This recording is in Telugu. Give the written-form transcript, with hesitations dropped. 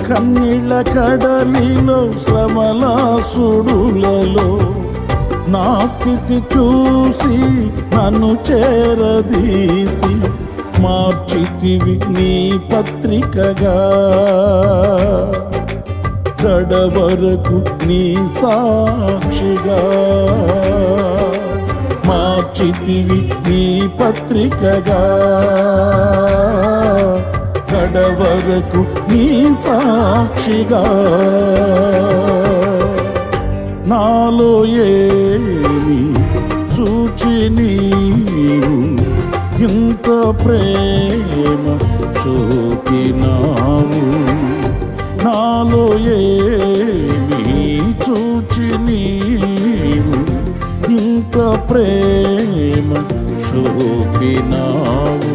కన్నీళ్ళ కడలిలో శ్రమల సుడులలో నా స్థితి చూసి నన్ను చేరదీసి మార్చితివి నీ పత్రికగా కడవరకు నీ సాక్షిగా మార్చితివి నీ పత్రికగా కడవరకు నీ సాక్షిగా నాలో ఏమి చూచి నీవు ఇంత ప్రేమ చూపినావు నాలో ఏమి చూచి నీవు ఇంత ప్రేమ చూపినావు